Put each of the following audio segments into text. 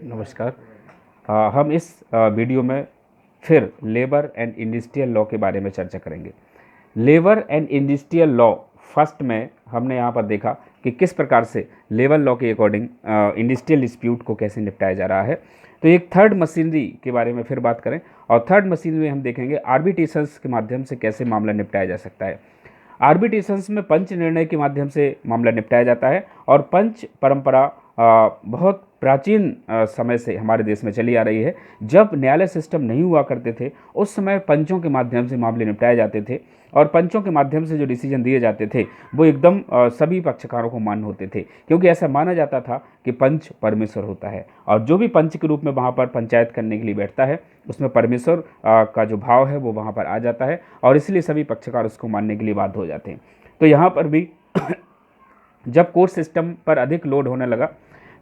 नमस्कार। हम इस वीडियो में फिर लेबर एंड इंडस्ट्रियल लॉ के बारे में चर्चा करेंगे। Labour and industrial law first में हमने यहाँ पर देखा कि किस प्रकार से लेबर लॉ के अकॉर्डिंग इंडस्ट्रियल डिस्प्यूट को कैसे निपटाया जा रहा है। तो एक थर्ड मशीनरी के बारे में फिर बात करें, और थर्ड मशीनरी में हम देखेंगे आर्बिट्रेशंस के माध्यम से कैसे मामला निपटाया जा सकता है। आर्बिट्रेशंस में पंच निर्णय के माध्यम से मामला निपटाया जाता है, और पंच परंपरा बहुत प्राचीन समय से हमारे देश में चली आ रही है। जब न्यायालय सिस्टम नहीं हुआ करते थे उस समय पंचों के माध्यम से मामले निपटाए जाते थे, और पंचों के माध्यम से जो डिसीजन दिए जाते थे वो एकदम सभी पक्षकारों को मान्य होते थे, क्योंकि ऐसा माना जाता था कि पंच परमेश्वर होता है, और जो भी पंच के रूप में वहाँ पर पंचायत करने के लिए बैठता है उसमें परमेश्वर का जो भाव है वो वहाँ पर आ जाता है, और इसलिए सभी पक्षकार उसको मानने के लिए बाध्य हो जाते हैं। तो यहाँ पर भी जब कोर्ट सिस्टम पर अधिक लोड होने लगा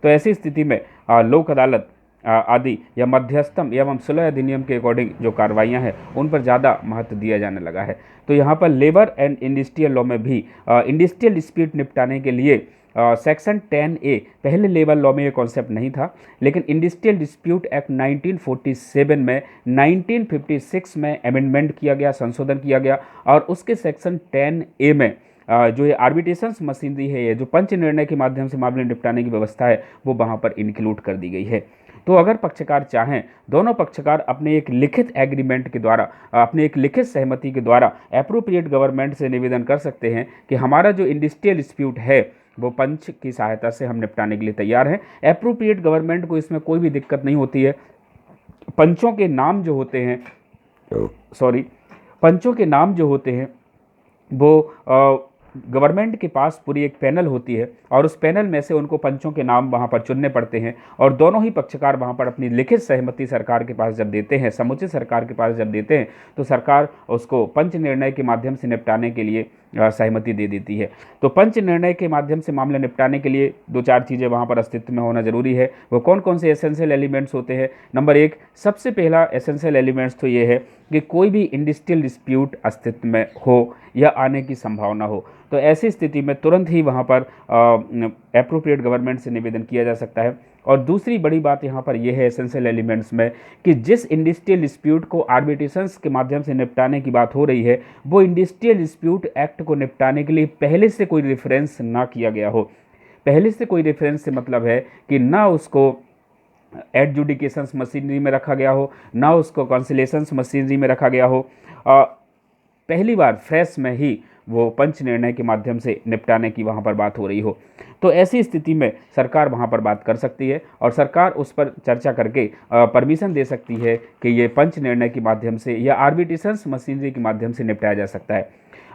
तो ऐसी स्थिति में लोक अदालत आदि या मध्यस्थम एवं सुलह अधिनियम के अकॉर्डिंग जो कार्रवाइयाँ हैं उन पर ज़्यादा महत्व दिया जाने लगा है। तो यहाँ पर लेबर एंड इंडस्ट्रियल लॉ में भी इंडस्ट्रियल डिस्प्यूट निपटाने के लिए सेक्शन 10A, पहले लेबर लॉ में ये कॉन्सेप्ट नहीं था, लेकिन इंडस्ट्रियल डिस्प्यूट एक्ट 1947 में 1956 में अमेंडमेंट किया गया, संशोधन किया गया, और उसके सेक्शन 10A में जो ये आर्बिट्रेशंस मशीनरी है, ये जो पंच निर्णय के माध्यम से मामले निपटाने की व्यवस्था है वो वहाँ पर इंक्लूड कर दी गई है। तो अगर पक्षकार चाहें, दोनों पक्षकार अपने एक लिखित एग्रीमेंट के द्वारा, अपने एक लिखित सहमति के द्वारा एप्रोप्रिएट गवर्नमेंट से निवेदन कर सकते हैं कि हमारा जो इंडस्ट्रियल डिस्प्यूट है वो पंच की सहायता से हम निपटाने के लिए तैयार हैं। एप्रोप्रिएट गवर्नमेंट को इसमें कोई भी दिक्कत नहीं होती है। पंचों के नाम जो होते हैं पंचों के नाम जो होते हैं वो गवर्नमेंट के पास पूरी एक पैनल होती है, और उस पैनल में से उनको पंचों के नाम वहाँ पर चुनने पड़ते हैं, और दोनों ही पक्षकार वहाँ पर अपनी लिखित सहमति सरकार के पास जब देते हैं, समुचित सरकार के पास जब देते हैं, तो सरकार उसको पंच निर्णय के माध्यम से निपटाने के लिए सहमति दे देती है। तो पंच निर्णय के माध्यम से मामले निपटाने के लिए दो चार चीज़ें वहाँ पर अस्तित्व में होना जरूरी है। वो कौन कौन से एसेंशियल एलिमेंट्स होते हैं? नंबर 1, सबसे पहला एसेंशियल एलिमेंट्स तो ये है कि कोई भी इंडस्ट्रियल डिस्प्यूट अस्तित्व में हो या आने की संभावना हो, तो ऐसी स्थिति में तुरंत ही वहाँ पर एप्रोप्रिएट गवर्नमेंट से निवेदन किया जा सकता है। और दूसरी बड़ी बात यहाँ पर यह है एसेंशियल एलिमेंट्स में कि जिस इंडस्ट्रियल डिस्प्यूट को आर्बिट्रेशंस के माध्यम से निपटाने की बात हो रही है वो इंडस्ट्रियल डिस्प्यूट एक्ट को निपटाने के लिए पहले से कोई रेफरेंस ना किया गया हो। पहले से कोई रेफरेंस से मतलब है कि ना उसको एडजुडिकेशंस मशीनरी में रखा गया हो, ना उसको कॉन्सिलेशंस मशीनरी में रखा गया हो, पहली बार फ्रेश में ही वो पंच निर्णय के माध्यम से निपटाने की वहाँ पर बात हो रही हो। तो ऐसी स्थिति में सरकार वहाँ पर बात कर सकती है, और सरकार उस पर चर्चा करके परमिशन दे सकती है कि ये पंच निर्णय के माध्यम से या आर्बिट्रेशंस मशीनरी के माध्यम से निपटाया जा सकता है।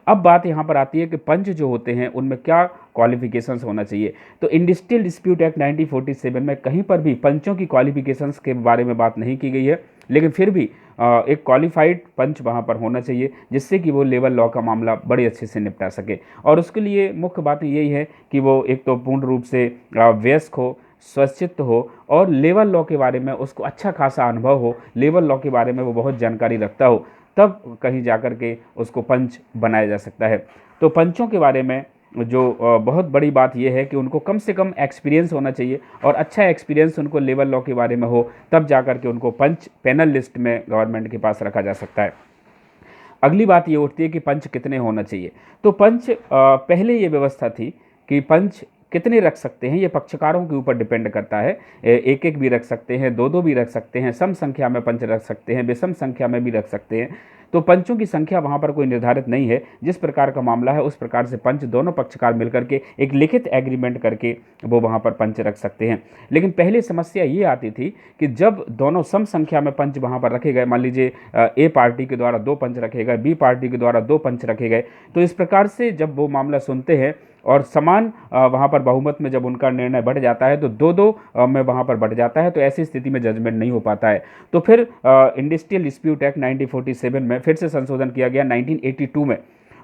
अब बात यहाँ पर आती है कि पंच जो होते हैं उनमें क्या क्वालिफिकेशंस होना चाहिए। तो इंडस्ट्रियल डिस्प्यूट एक्ट 1947 में कहीं पर भी पंचों की क्वालिफिकेशंस के बारे में बात नहीं की गई है, लेकिन फिर भी एक क्वालिफाइड पंच वहाँ पर होना चाहिए, जिससे कि वो लेबर लॉ का मामला बड़े अच्छे से निपटा सके। और उसके लिए मुख्य बात यही है कि वो एक तो पूर्ण रूप से वयस्क हो, स्वशिक्षित हो, और लेबर लॉ के बारे में उसको अच्छा खासा अनुभव हो, लेबर लॉ के बारे में वो बहुत जानकारी रखता हो, तब कहीं जाकर के उसको पंच बनाया जा सकता है। तो पंचों के बारे में जो बहुत बड़ी बात यह है कि उनको कम से कम एक्सपीरियंस होना चाहिए, और अच्छा एक्सपीरियंस उनको लेबर लॉ के बारे में हो, तब जाकर के उनको पंच पैनल लिस्ट में गवर्नमेंट के पास रखा जा सकता है। अगली बात ये उठती है कि पंच कितने होना चाहिए। तो पंच पहले ये व्यवस्था थी कि पंच कितने रख सकते हैं ये पक्षकारों के ऊपर डिपेंड करता है। एक एक भी रख सकते हैं, दो दो भी रख सकते हैं, सम संख्या में पंच रख सकते हैं, विषम संख्या में भी रख सकते हैं। तो पंचों की संख्या वहाँ पर कोई निर्धारित नहीं है। जिस प्रकार का मामला है उस प्रकार से पंच दोनों पक्षकार मिलकर के एक लिखित एग्रीमेंट करके वो वहाँ पर पंच रख सकते हैं। लेकिन पहले समस्या ये आती थी कि जब दोनों सम संख्या में पंच वहाँ पर रखे गए, मान लीजिए ए पार्टी के द्वारा 2 पंच रखे गए, बी पार्टी के द्वारा 2 पंच रखे गए, तो इस प्रकार से जब वो मामला सुनते हैं और समान वहाँ पर बहुमत में जब उनका निर्णय बढ़ जाता है तो 2-2 में वहाँ पर बढ़ जाता है, तो ऐसी स्थिति में जजमेंट नहीं हो पाता है। तो फिर इंडस्ट्रियल डिस्प्यूट एक्ट 1947 में फिर से संशोधन किया गया 1982 में,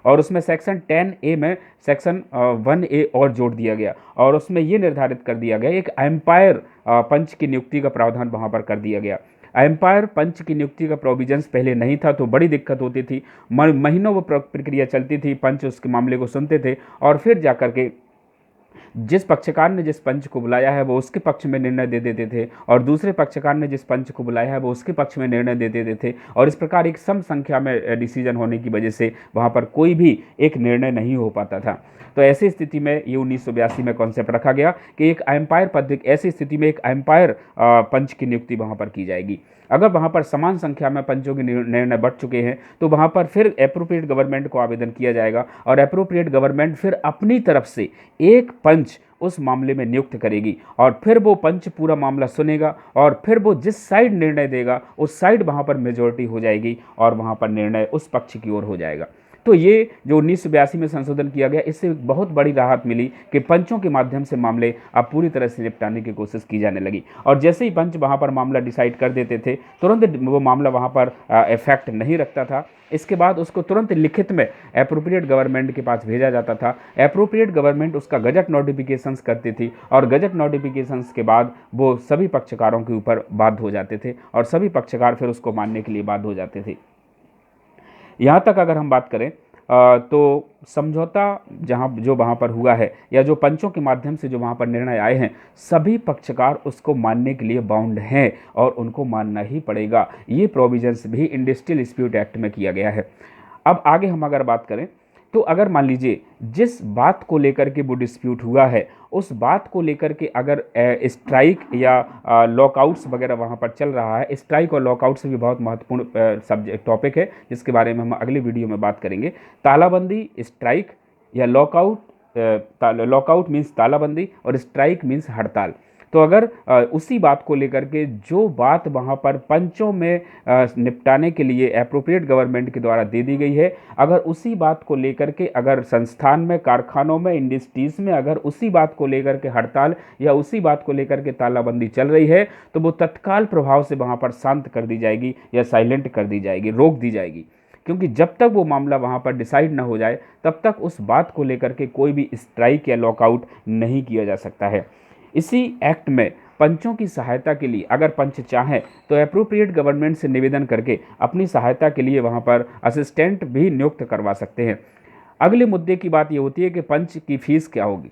और उसमें सेक्शन 10A में सेक्शन 1A और जोड़ दिया गया, और उसमें ये निर्धारित कर दिया गया एक एम्पायर पंच की नियुक्ति का प्रावधान वहाँ पर कर दिया गया। एम्पायर पंच की नियुक्ति का प्रोविजंस पहले नहीं था, तो बड़ी दिक्कत होती थी, महीनों वो प्रक्रिया चलती थी, पंच उसके मामले को सुनते थे और फिर जाकर के जिस पक्षकार ने जिस पंच को बुलाया है वो उसके पक्ष में निर्णय दे देते थे और दूसरे पक्षकार ने जिस पंच को बुलाया है वो उसके पक्ष में निर्णय दे देते थे, और इस प्रकार एक सम संख्या में डिसीजन होने की वजह से वहाँ पर कोई भी एक निर्णय नहीं हो पाता था। तो ऐसी स्थिति में ये 1982 में कॉन्सेप्ट रखा गया कि एक एम्पायर पद, ऐसी स्थिति में एक एम्पायर पंच की नियुक्ति वहाँ पर की जाएगी। अगर वहाँ पर समान संख्या में पंचों के निर्णय बढ़ चुके हैं तो वहाँ पर फिर एप्रोप्रिएट गवर्नमेंट को आवेदन किया जाएगा और एप्रोप्रिएट गवर्नमेंट फिर अपनी तरफ से एक पंच उस मामले में नियुक्त करेगी और फिर वो पंच पूरा मामला सुनेगा और फिर वो जिस साइड निर्णय देगा उस साइड वहाँ पर मेजॉरिटी हो जाएगी और वहाँ पर निर्णय उस पक्ष की ओर हो जाएगा। तो ये जो 1982 में संशोधन किया गया, इससे बहुत बड़ी राहत मिली कि पंचों के माध्यम से मामले अब पूरी तरह से निपटाने की कोशिश की जाने लगी। और जैसे ही पंच वहाँ पर मामला डिसाइड कर देते थे तुरंत वो मामला वहाँ पर इफेक्ट नहीं रखता था। इसके बाद उसको तुरंत लिखित में एप्रोप्रिएट गवर्नमेंट के पास भेजा जाता था। एप्रोप्रिएट गवर्नमेंट उसका गजट नोटिफिकेशंस करती थी और गजट नोटिफिकेशंस के बाद वो सभी पक्षकारों के ऊपर बाध्य हो जाते थे और सभी पक्षकार फिर उसको मानने के लिए बाध्य हो जाते थे। यहाँ तक अगर हम बात करें तो समझौता जो वहाँ पर हुआ है या जो पंचों के माध्यम से जो वहाँ पर निर्णय आए हैं, सभी पक्षकार उसको मानने के लिए बाउंड हैं और उनको मानना ही पड़ेगा। ये प्रोविजंस भी इंडस्ट्रियल डिस्प्यूट एक्ट में किया गया है। अब आगे हम अगर बात करें तो अगर मान लीजिए जिस बात को लेकर के वो डिस्प्यूट हुआ है उस बात को लेकर के अगर स्ट्राइक या लॉकआउट्स वगैरह वहाँ पर चल रहा है, स्ट्राइक और लॉकआउट से भी बहुत महत्वपूर्ण सब्जेक्ट टॉपिक है जिसके बारे में हम अगली वीडियो में बात करेंगे। तालाबंदी, स्ट्राइक या लॉकआउट मीन्स तालाबंदी और स्ट्राइक मीन्स हड़ताल। तो अगर उसी बात को लेकर के जो बात वहाँ पर पंचों में निपटाने के लिए एप्रोप्रिएट गवर्नमेंट के द्वारा दे दी गई है, अगर उसी बात को लेकर के अगर संस्थान में, कारखानों में, इंडस्ट्रीज़ में अगर उसी बात को लेकर के हड़ताल या उसी बात को लेकर के तालाबंदी चल रही है तो वो तत्काल प्रभाव से वहाँ पर शांत कर दी जाएगी या साइलेंट कर दी जाएगी, रोक दी जाएगी। क्योंकि जब तक वो मामला वहाँ पर डिसाइड ना हो जाए तब तक उस बात को लेकर के कोई भी स्ट्राइक या लॉकआउट नहीं किया जा सकता है। इसी एक्ट में पंचों की सहायता के लिए अगर पंच चाहें तो एप्रोप्रिएट गवर्नमेंट से निवेदन करके अपनी सहायता के लिए वहाँ पर असिस्टेंट भी नियुक्त करवा सकते हैं। अगले मुद्दे की बात ये होती है कि पंच की फीस क्या होगी।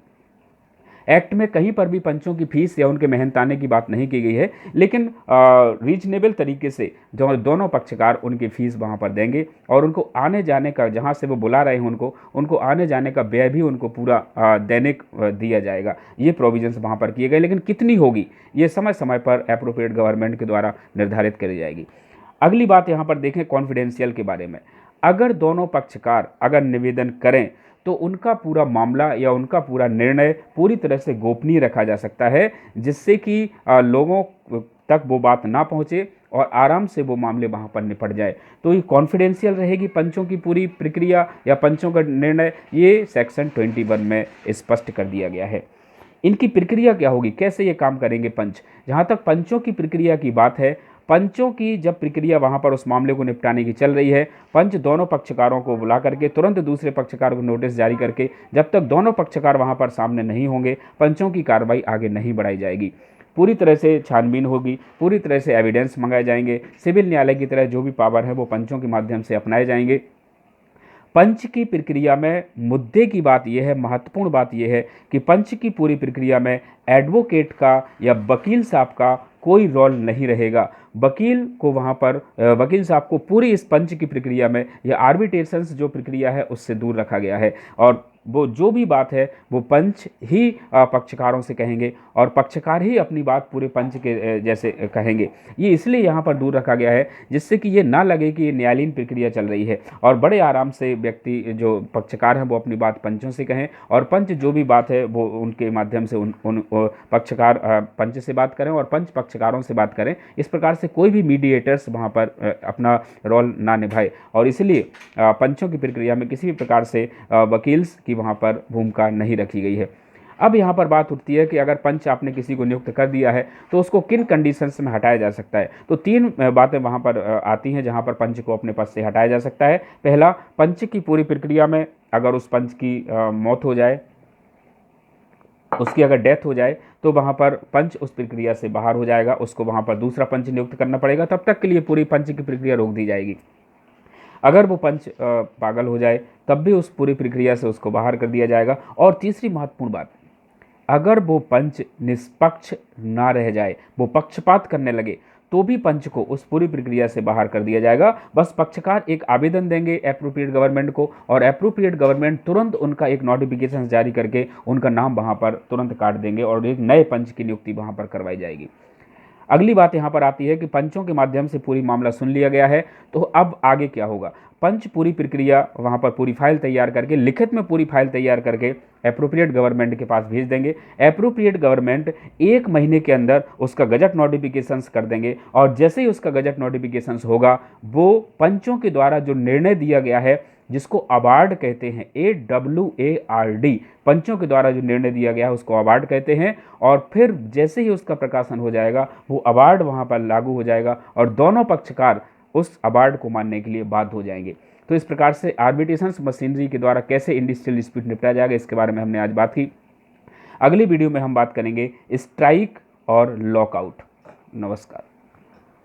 एक्ट में कहीं पर भी पंचों की फीस या उनके मेहनताने की बात नहीं की गई है, लेकिन रीजनेबल तरीके से जो दोनों पक्षकार उनकी फ़ीस वहाँ पर देंगे और उनको आने जाने का, जहाँ से वो बुला रहे हैं उनको आने जाने का व्यय भी उनको पूरा दैनिक दिया जाएगा। ये प्रोविजंस वहाँ पर किए गए, लेकिन कितनी होगी ये समय समय पर एप्रोप्रिएट गवर्नमेंट के द्वारा निर्धारित करी जाएगी। अगली बात यहाँ पर देखें कॉन्फिडेंशियल के बारे में। अगर दोनों पक्षकार अगर निवेदन करें तो उनका पूरा मामला या उनका पूरा निर्णय पूरी तरह से गोपनीय रखा जा सकता है, जिससे कि लोगों तक वो बात ना पहुँचे और आराम से वो मामले वहाँ पर निपट जाए। तो ये कॉन्फिडेंशियल रहेगी पंचों की पूरी प्रक्रिया या पंचों का निर्णय, ये सेक्शन 21 में स्पष्ट कर दिया गया है। इनकी प्रक्रिया क्या होगी, कैसे ये काम करेंगे पंच। जहाँ तक पंचों की प्रक्रिया की बात है, पंचों की जब प्रक्रिया वहाँ पर उस मामले को निपटाने की चल रही है, पंच दोनों पक्षकारों को बुला करके तुरंत दूसरे पक्षकार को नोटिस जारी करके जब तक दोनों पक्षकार वहाँ पर सामने नहीं होंगे पंचों की कार्रवाई आगे नहीं बढ़ाई जाएगी। पूरी तरह से छानबीन होगी, पूरी तरह से एविडेंस मंगाए जाएंगे, सिविल न्यायालय की तरह जो भी पावर है वो पंचों के माध्यम से अपनाए जाएंगे। पंच की प्रक्रिया में मुद्दे की बात यह है, महत्वपूर्ण बात यह है कि पंच की पूरी प्रक्रिया में एडवोकेट का या वकील साहब का कोई रोल नहीं रहेगा। वकील को वहाँ पर वकील साहब को पूरी इस पंच की प्रक्रिया में या आर्बिट्रेशंस जो प्रक्रिया है उससे दूर रखा गया है और वो जो भी बात है वो पंच ही पक्षकारों से कहेंगे और पक्षकार ही अपनी बात पूरे पंच के जैसे कहेंगे। ये इसलिए यहाँ पर दूर रखा गया है जिससे कि ये ना लगे कि ये न्यायालयीन प्रक्रिया चल रही है और बड़े आराम से व्यक्ति जो पक्षकार हैं वो अपनी बात पंचों से कहें और पंच जो भी बात है वो उनके माध्यम से उन पक्षकार पंच से बात करें और पंच पक्षकारों से बात करें। इस प्रकार से कोई भी मीडिएटर्स वहाँ पर अपना रोल ना निभाए और इसलिए पंचों की प्रक्रिया में किसी भी प्रकार से वकील की वहाँ पर भूमिका नहीं रखी गई है। अब यहाँ पर बात उठती है कि अगर पंच आपने किसी को नियुक्त कर दिया है तो उसको किन कंडीशंस में हटाया जा सकता है। तो 3 बातें वहाँ पर आती हैं जहाँ पर पंच को अपने पद से हटाया जा सकता है। पहला, पंच की पूरी प्रक्रिया में अगर उस पंच की मौत हो जाए, उसकी अगर डेथ हो जाए तो वहाँ पर पंच उस प्रक्रिया से बाहर हो जाएगा, उसको वहाँ पर दूसरा पंच नियुक्त करना पड़ेगा, तब तक के लिए पूरी पंच की प्रक्रिया रोक दी जाएगी। अगर वो पंच पागल हो जाए तब भी उस पूरी प्रक्रिया से उसको बाहर कर दिया जाएगा। और तीसरी महत्वपूर्ण बात, अगर वो पंच निष्पक्ष ना रह जाए, वो पक्षपात करने लगे, तो भी पंच को उस पूरी प्रक्रिया से बाहर कर दिया जाएगा। बस पक्षकार एक आवेदन देंगे एप्रोप्रिएट गवर्नमेंट को, और एप्रोप्रिएट गवर्नमेंट तुरंत उनका एक नोटिफिकेशन जारी करके उनका नाम वहाँ पर तुरंत काट देंगे और एक नए पंच की नियुक्ति वहाँ पर करवाई जाएगी। अगली बात यहाँ पर आती है कि पंचों के माध्यम से पूरी मामला सुन लिया गया है, तो अब आगे क्या होगा। पंच पूरी प्रक्रिया वहाँ पर पूरी फाइल तैयार करके, लिखित में पूरी फाइल तैयार करके एप्रोप्रिएट गवर्नमेंट के पास भेज देंगे। एप्रोप्रिएट गवर्नमेंट 1 महीने के अंदर उसका गजट नोटिफिकेशंस कर देंगे, और जैसे ही उसका गजट नोटिफिकेशंस होगा, वो पंचों के द्वारा जो निर्णय दिया गया है, जिसको अवार्ड कहते हैं, AWARD, पंचों के द्वारा जो निर्णय दिया गया है उसको अवार्ड कहते हैं। और फिर जैसे ही उसका प्रकाशन हो जाएगा, वो अवार्ड वहाँ पर लागू हो जाएगा और दोनों पक्षकार उस अवार्ड को मानने के लिए बाध्य हो जाएंगे। तो इस प्रकार से आर्बिट्रेशन मशीनरी के द्वारा कैसे इंडस्ट्रियल डिस्प्यूट निपटाया जाएगा, इसके बारे में हमने आज बात की। अगली वीडियो में हम बात करेंगे स्ट्राइक और लॉकआउट। नमस्कार।